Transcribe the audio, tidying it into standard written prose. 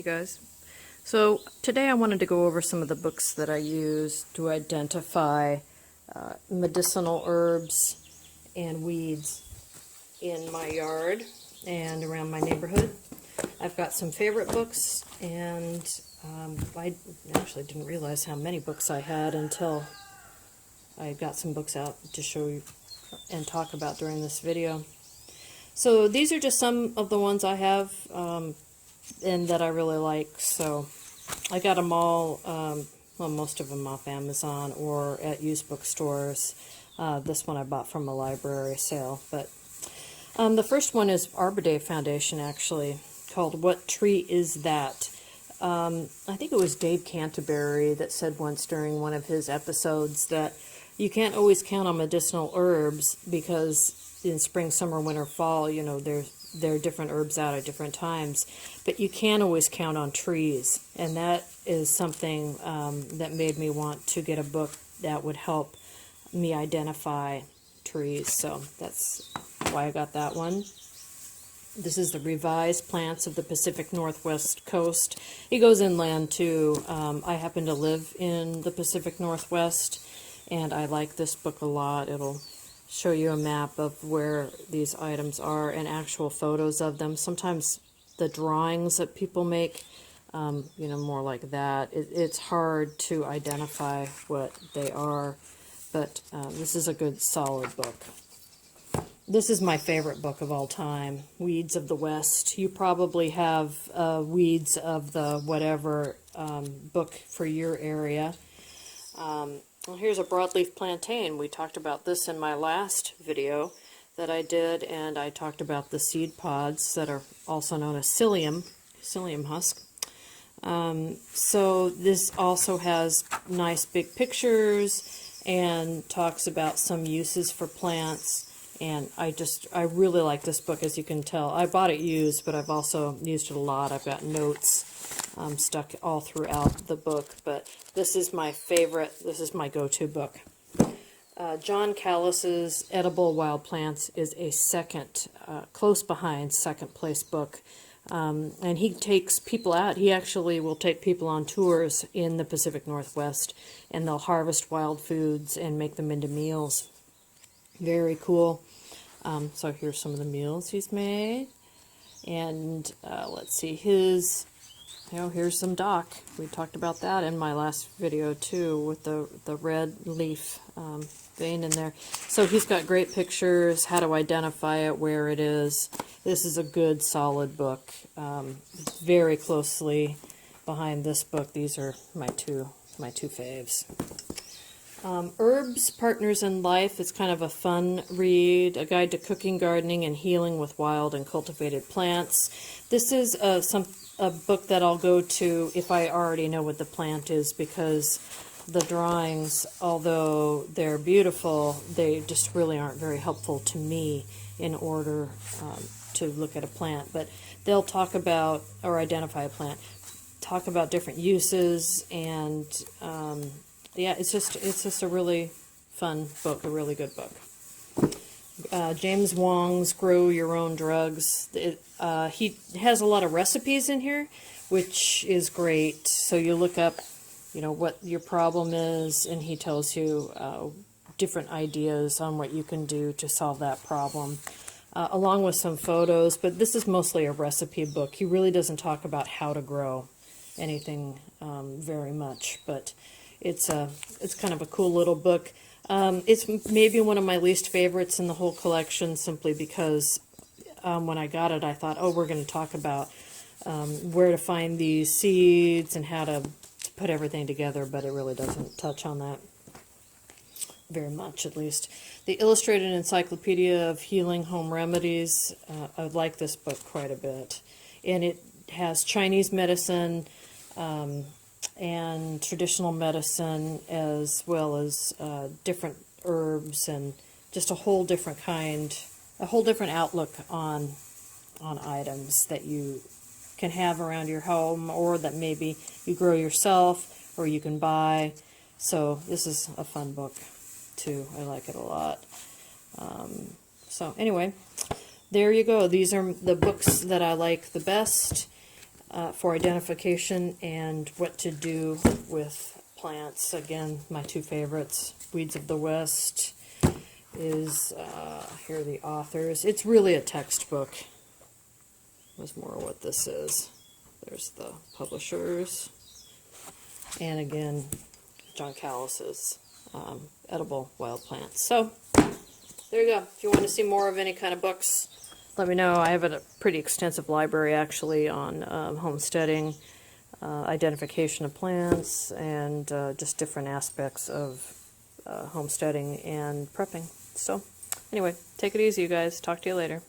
Hey guys. So today I wanted to go over some of the books that I use to identify medicinal herbs and weeds in my yard and around my neighborhood. I've got some favorite books, and I actually didn't realize how many books I had until I got some books out to show you and talk about during this video. So these are just some of the ones I have and that I really like. So I got them all, well, most of them off Amazon or at used bookstores. This one I bought from a library sale. But the first one is Arbor Day Foundation, actually, called What Tree Is That? I think it was Dave Canterbury that said once during one of his episodes that you can't always count on medicinal herbs because in spring, summer, winter, fall, you know, there are different herbs out at different times, but you can always count on trees, and that is something that made me want to get a book that would help me identify trees, so that's why I got that one. This is the Revised Plants of the Pacific Northwest Coast. It goes inland too. I happen to live in the Pacific Northwest, and I like this book a lot. It'll show you a map of where these items are and actual photos of them. Sometimes the drawings that people make, you know, more like that. It's hard to identify what they are, but this is a good, solid book. This is my favorite book of all time, Weeds of the West. You probably have Weeds of the whatever book for your area. Well, here's a broadleaf plantain. We talked about this in my last video that I did, and I talked about the seed pods that are also known as psyllium husk. So this also has nice big pictures and talks about some uses for plants, and I really like this book, as you can tell. I bought it used, but I've also used it a lot. I've got notes stuck all throughout the book, but this is my favorite. This is my go-to book. John Callis's Edible Wild Plants is a second, close behind, second place book. And he takes people out. He actually will take people on tours in the Pacific Northwest, and they'll harvest wild foods and make them into meals. Very cool. So here's some of the meals he's made. And let's see, here's some dock. We talked about that in my last video too, with the red leaf vein in there. So he's got great pictures, how to identify it, where it is. This is a good, solid book. Very closely behind this book. These are my two faves. Herbs, Partners in Life is kind of a fun read, a guide to cooking, gardening, and healing with wild and cultivated plants. This is a book that I'll go to if I already know what the plant is, because the drawings, although they're beautiful, they just really aren't very helpful to me in order to look at a plant. But they'll talk about, or identify a plant, talk about different uses, and yeah, it's just a really fun book, a really good book. James Wong's Grow Your Own Drugs. He has a lot of recipes in here, which is great. So you look up, you know, what your problem is, and he tells you different ideas on what you can do to solve that problem, along with some photos. But this is mostly a recipe book. He really doesn't talk about how to grow anything very much, but it's kind of a cool little book. It's maybe one of my least favorites in the whole collection, simply because when I got it, I thought, oh, we're going to talk about where to find these seeds and how to put everything together, but it really doesn't touch on that very much, at least. The Illustrated Encyclopedia of Healing Home Remedies, I like this book quite a bit. And it has Chinese medicine and traditional medicine, as well as different herbs, and just a whole different outlook on items that you can have around your home, or that maybe you grow yourself, or you can buy. So this is a fun book too. I like it a lot. So anyway, there you go. These are the books that I like the best. for identification and what to do with plants. Again, my two favorites. Weeds of the West is, here are the authors. It's really a textbook. Was more what this is. There's the publishers. And again, John Callis's Edible Wild Plants. So, there you go. If you want to see more of any kind of books, let me know. I have a pretty extensive library actually on homesteading, identification of plants, and just different aspects of homesteading and prepping. So, anyway, take it easy, you guys. Talk to you later.